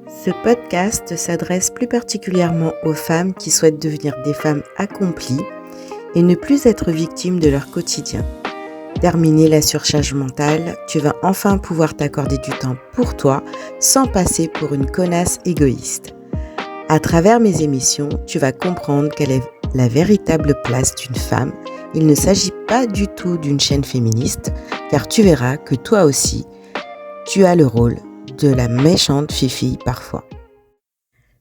Ce podcast s'adresse plus particulièrement aux femmes qui souhaitent devenir des femmes accomplies et ne plus être victimes de leur quotidien. Terminer la surcharge mentale, tu vas enfin pouvoir t'accorder du temps pour toi sans passer pour une connasse égoïste. À travers mes émissions, tu vas comprendre quelle est la véritable place d'une femme. Il ne s'agit pas du tout d'une chaîne féministe, car tu verras que toi aussi, tu as le rôle de la méchante fifille parfois.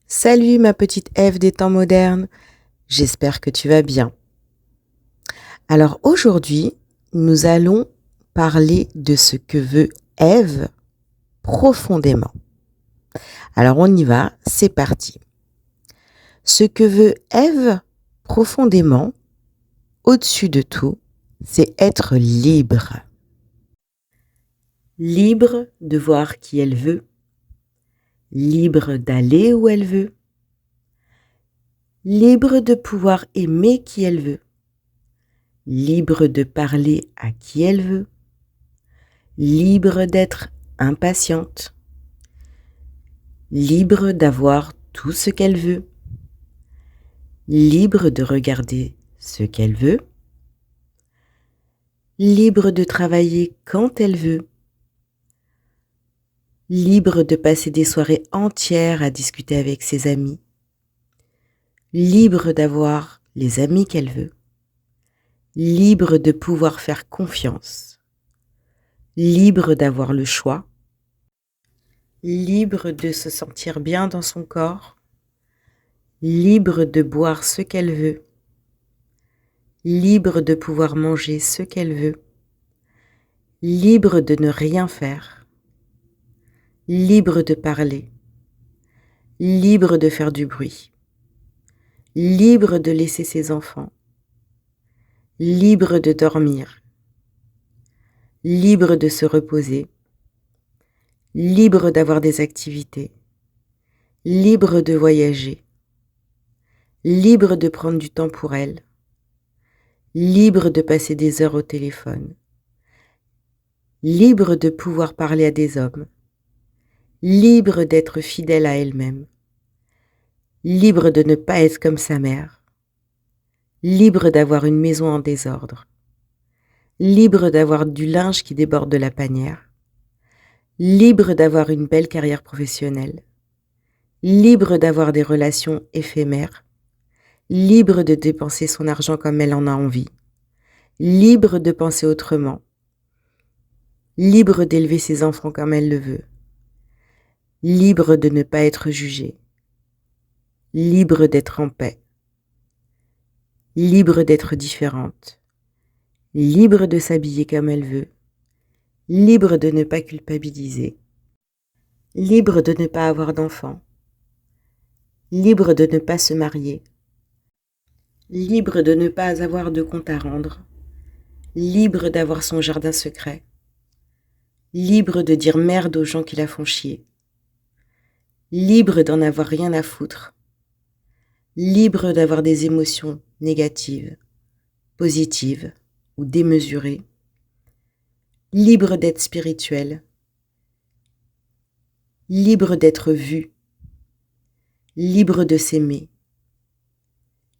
Salut ma petite Ève des temps modernes, j'espère que tu vas bien. Alors aujourd'hui, nous allons parler de ce que veut Ève profondément. Alors on y va, c'est parti. Ce que veut Ève profondément, au-dessus de tout, c'est être libre. Libre de voir qui elle veut, libre d'aller où elle veut, libre de pouvoir aimer qui elle veut, libre de parler à qui elle veut, libre d'être impatiente, libre d'avoir tout ce qu'elle veut, libre de regarder ce qu'elle veut, libre de travailler quand elle veut, libre de passer des soirées entières à discuter avec ses amis, libre d'avoir les amis qu'elle veut, libre de pouvoir faire confiance, libre d'avoir le choix, libre de se sentir bien dans son corps, libre de boire ce qu'elle veut, libre de pouvoir manger ce qu'elle veut, libre de ne rien faire, libre de parler, libre de faire du bruit, libre de laisser ses enfants, libre de dormir, libre de se reposer, libre d'avoir des activités, libre de voyager, libre de prendre du temps pour elle, libre de passer des heures au téléphone, libre de pouvoir parler à des hommes, libre d'être fidèle à elle-même, libre de ne pas être comme sa mère, libre d'avoir une maison en désordre, libre d'avoir du linge qui déborde de la panière, libre d'avoir une belle carrière professionnelle, libre d'avoir des relations éphémères, libre de dépenser son argent comme elle en a envie, libre de penser autrement, libre d'élever ses enfants comme elle le veut, libre de ne pas être jugée, libre d'être en paix, libre d'être différente, libre de s'habiller comme elle veut, libre de ne pas culpabiliser, libre de ne pas avoir d'enfants, libre de ne pas se marier, libre de ne pas avoir de compte à rendre, libre d'avoir son jardin secret, libre de dire merde aux gens qui la font chier, libre d'en avoir rien à foutre, libre d'avoir des émotions négatives, positives ou démesurées, libre d'être spirituel, libre d'être vu, libre de s'aimer,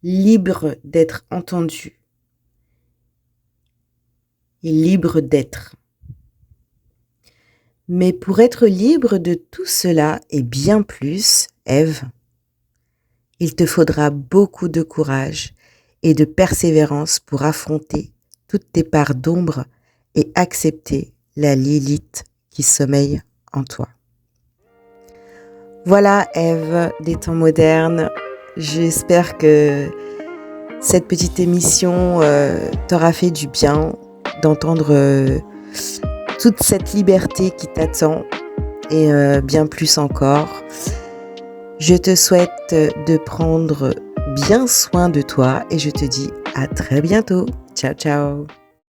libre d'être entendu et libre d'être. Mais pour être libre de tout cela et bien plus, Ève, il te faudra beaucoup de courage et de persévérance pour affronter toutes tes parts d'ombre et accepter la Lilith qui sommeille en toi. Voilà Ève des temps modernes, j'espère que cette petite émission t'aura fait du bien d'entendre toute cette liberté qui t'attend et bien plus encore. Je te souhaite de prendre bien soin de toi et je te dis à très bientôt. Ciao, ciao.